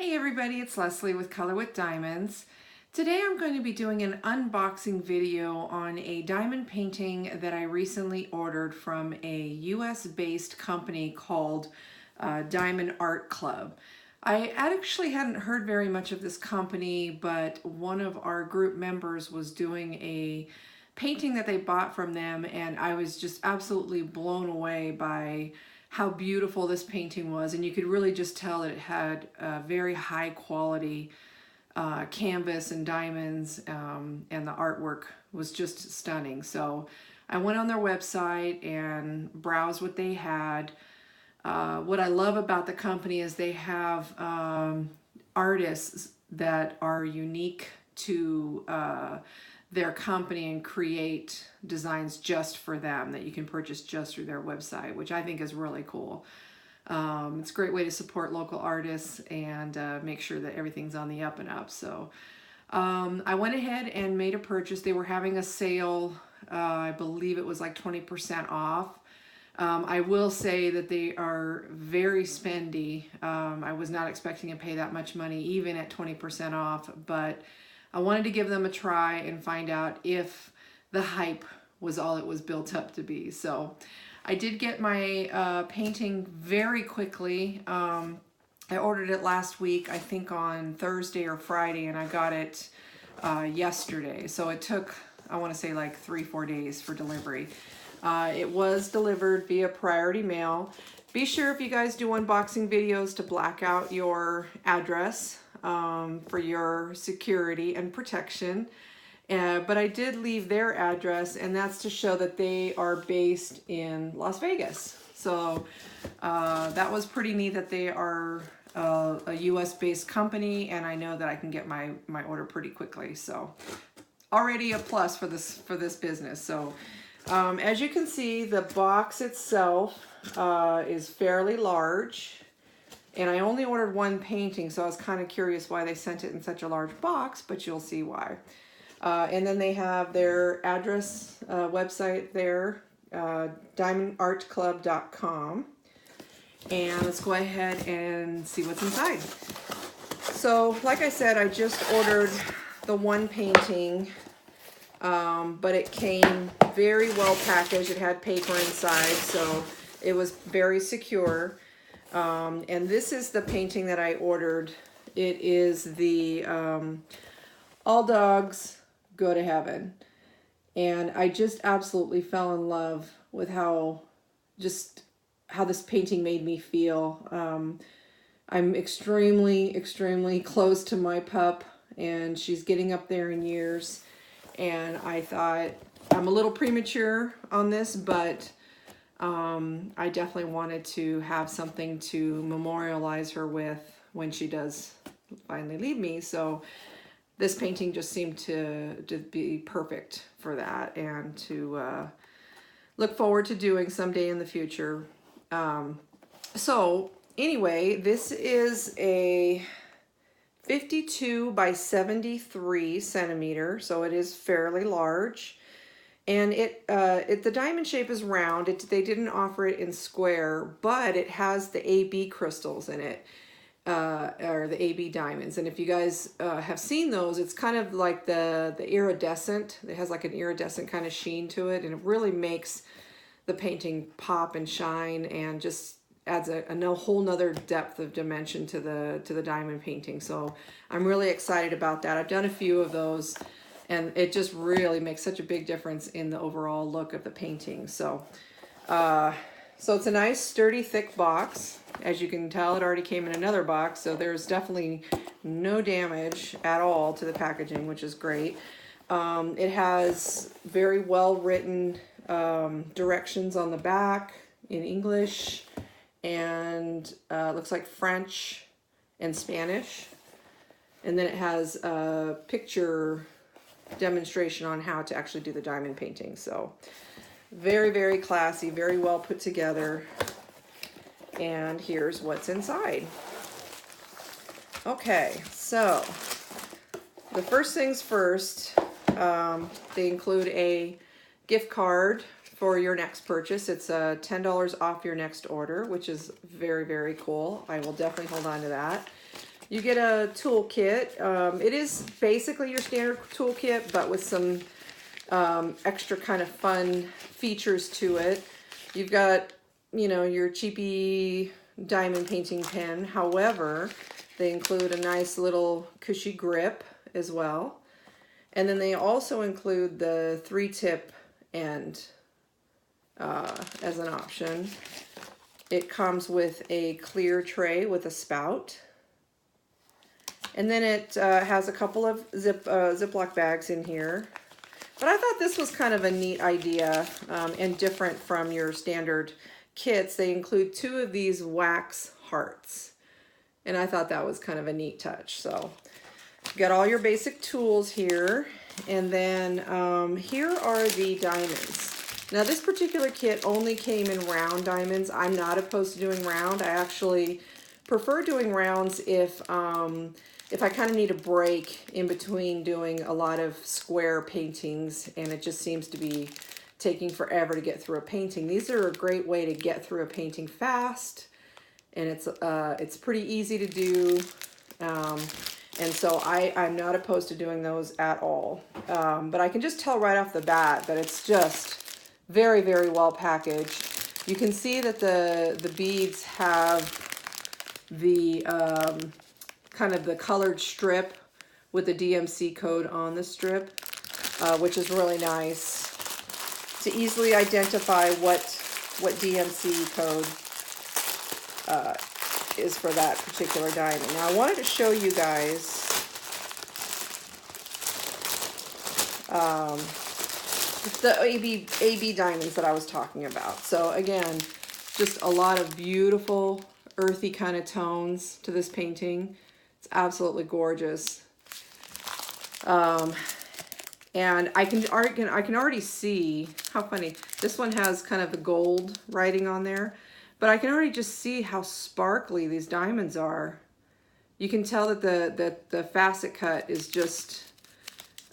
Hey everybody, it's Leslie with Color with Diamonds. Today I'm going to be doing an unboxing video on a diamond painting that I recently ordered from a US based company called Diamond Art Club. I actually hadn't heard very much of this company, but one of our group members was doing a painting that they bought from them, and I was just absolutely blown away by how beautiful this painting was. And you could really just tell that it had a very high quality canvas and diamonds, and the artwork was just stunning. So I went on their website and browsed what they had. What I love about the company is they have artists that are unique to their company and create designs just for them that you can purchase just through their website, which I think is really cool. It's a great way to support local artists and make sure that everything's on the up and up. So I went ahead and made a purchase. They were having a sale. I believe it was like 20% off. I will say that they are very spendy. I was not expecting to pay that much money even at 20% off, but I wanted to give them a try and find out if the hype was all it was built up to be. So I did get my painting very quickly. I ordered it last week, I think on Thursday or Friday, and I got it yesterday. So it took, I want to say like 3-4 days for delivery. It was delivered via priority mail. Be sure if you guys do unboxing videos to black out your address for your security and protection. But I did leave their address, and that's to show that they are based in Las Vegas. So that was pretty neat that they are a US based company, and I know that I can get my order pretty quickly. So already a plus for this business. So as you can see, the box itself is fairly large, and I only ordered one painting, so I was kind of curious why they sent it in such a large box, but you'll see why. And then they have their address, website there, diamondartclub.com. And let's go ahead and see what's inside. So, like I said, I just ordered the one painting, but it came very well packaged. It had paper inside, so it was very secure. And this is the painting that I ordered. It is the All Dogs Go to Heaven. And I just absolutely fell in love with how this painting made me feel. I'm extremely close to my pup, and she's getting up there in years. And I thought, I'm a little premature on this, but I definitely wanted to have something to memorialize her with when she does finally leave me. So this painting just seemed to be perfect for that, and to look forward to doing someday in the future. So anyway, this is a 52 by 73 centimeter, so it is fairly large. And the diamond shape is round. They didn't offer it in square, but it has the AB crystals in it, or the AB diamonds. And if you guys have seen those, it's kind of like the iridescent. It has like an iridescent kind of sheen to it, and it really makes the painting pop and shine, and just adds a whole nother depth of dimension to the diamond painting. So I'm really excited about that. I've done a few of those, and it just really makes such a big difference in the overall look of the painting. So so it's a nice sturdy thick box. As you can tell, it already came in another box, so there's definitely no damage at all to the packaging, which is great. It has very well written directions on the back in English, and looks like French and Spanish. And then it has a picture demonstration on how to actually do the diamond painting. So very classy, very well put together. And here's what's inside. Okay, so the first things first, they include a gift card for your next purchase. It's $10 off your next order, which is very cool. I will definitely hold on to that. You get a toolkit. It is basically your standard toolkit, but with some extra kind of fun features to it. You've got, you know, your cheapy diamond painting pen. However, they include a nice little cushy grip as well. And then they also include the 3-tip end as an option. It comes with a clear tray with a spout. And then it has a couple of Ziploc bags in here. But I thought this was kind of a neat idea and different from your standard kits. They include 2 of these wax hearts. And I thought that was kind of a neat touch. So you've got all your basic tools here. And then here are the diamonds. Now this particular kit only came in round diamonds. I'm not opposed to doing round. I actually prefer doing rounds if I kind of need a break in between doing a lot of square paintings and it just seems to be taking forever to get through a painting. These are a great way to get through a painting fast, and it's pretty easy to do. And so I'm not opposed to doing those at all. But I can just tell right off the bat that it's just very, very well packaged. You can see that the beads have the kind of the colored strip with the DMC code on the strip, which is really nice to easily identify what DMC code is for that particular diamond. Now I wanted to show you guys the AB diamonds that I was talking about. So again, just a lot of beautiful earthy kind of tones to this painting. It's absolutely gorgeous. And I can already see, how funny, this one has kind of the gold writing on there, but I can already just see how sparkly these diamonds are. You can tell that the facet cut is just,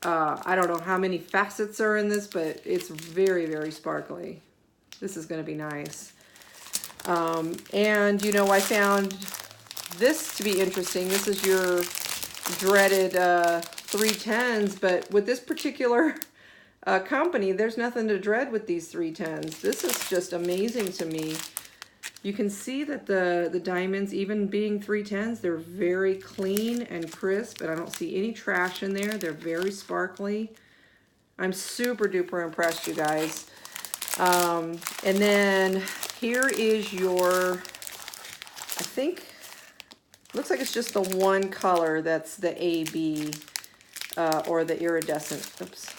I don't know how many facets are in this, but it's very, very sparkly. This is going to be nice. And, you know, I found this to be interesting. This is your dreaded 310s, but with this particular company, there's nothing to dread with these 310s. This is just amazing to me. You can see that the diamonds, even being 310s, they're very clean and crisp, and I don't see any trash in there. They're very sparkly. I'm super duper impressed, you guys. And then here is your, I think, looks like it's just the one color that's the AB or the iridescent. Oops.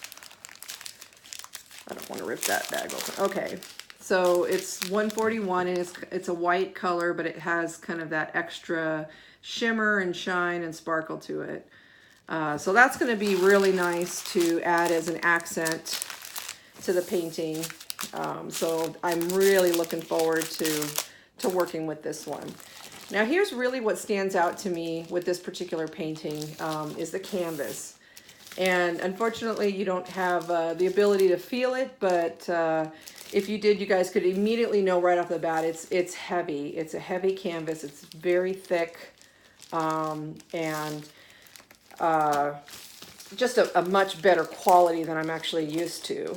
I don't want to rip that bag open. Okay. So it's 141 and it's a white color, but it has kind of that extra shimmer and shine and sparkle to it. So that's going to be really nice to add as an accent to the painting. So I'm really looking forward to working with this one. Now here's really what stands out to me with this particular painting is the canvas. And unfortunately you don't have the ability to feel it, but if you did, you guys could immediately know right off the bat it's heavy. It's a heavy canvas. It's very thick and just a much better quality than I'm actually used to.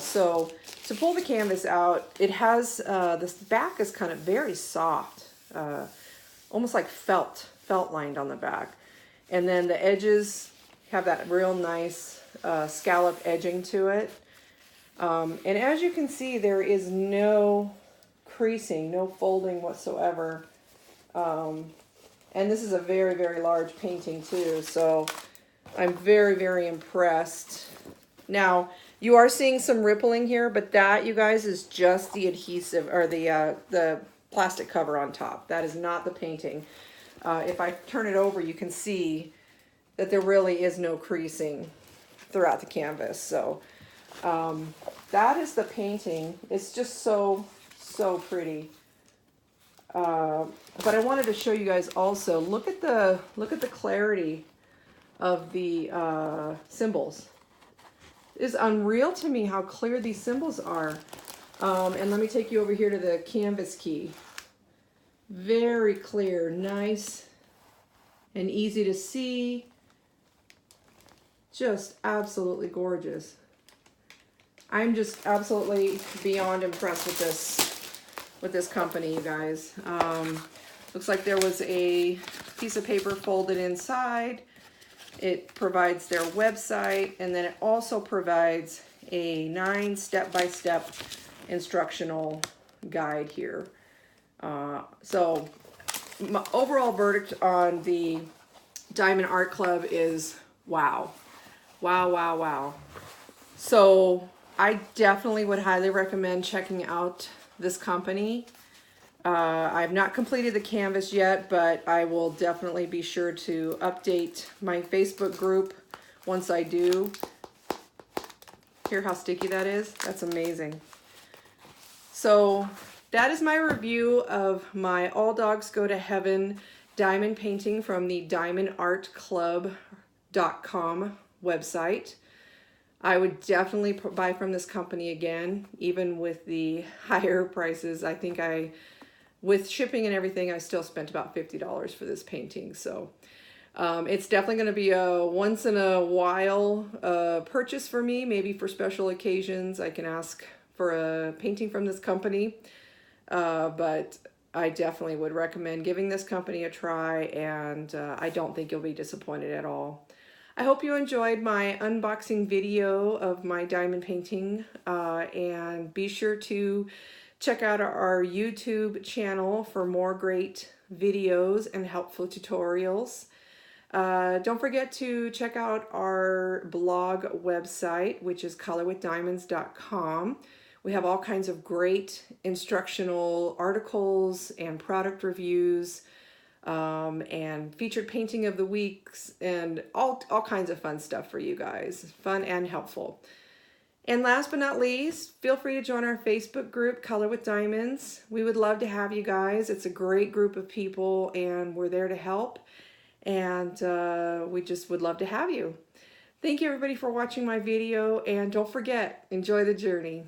So to pull the canvas out, it has, this back is kind of very soft, almost like felt lined on the back. And then the edges have that real nice scallop edging to it. And as you can see, there is no creasing, no folding whatsoever. And this is a very, very large painting too, so I'm very, very impressed. Now, you are seeing some rippling here, but that, you guys, is just the adhesive or the plastic cover on top. That is not the painting. If I turn it over, you can see that there really is no creasing throughout the canvas. So that is the painting. It's just so pretty. But I wanted to show you guys also, look at the clarity of the symbols. It is unreal to me how clear these symbols are. And let me take you over here to the canvas key. Very clear, nice and easy to see. Just absolutely gorgeous. I'm just absolutely beyond impressed with this company, you guys. Looks like there was a piece of paper folded inside. It provides their website, and then it also provides a 9 step-by-step instructional guide here. So my overall verdict on the Diamond Art Club is wow. Wow, wow, wow. So I definitely would highly recommend checking out this company. I've not completed the canvas yet, but I will definitely be sure to update my Facebook group once I do. Hear how sticky that is? That's amazing. So that is my review of my All Dogs Go to Heaven diamond painting from the diamondartclub.com website. I would definitely buy from this company again, even with the higher prices. I think with shipping and everything, I still spent about $50 for this painting. So it's definitely going to be a once in a while purchase for me. Maybe for special occasions, I can ask for a painting from this company. But I definitely would recommend giving this company a try, and I don't think you'll be disappointed at all. I hope you enjoyed my unboxing video of my diamond painting, and be sure to check out our YouTube channel for more great videos and helpful tutorials. Don't forget to check out our blog website, which is colorwithdiamonds.com. We have all kinds of great instructional articles and product reviews, and featured painting of the weeks, and all kinds of fun stuff for you guys. Fun and helpful. And last but not least, feel free to join our Facebook group, Color with Diamonds. We would love to have you guys. It's a great group of people, and we're there to help. And we just would love to have you. Thank you, everybody, for watching my video. And don't forget, enjoy the journey.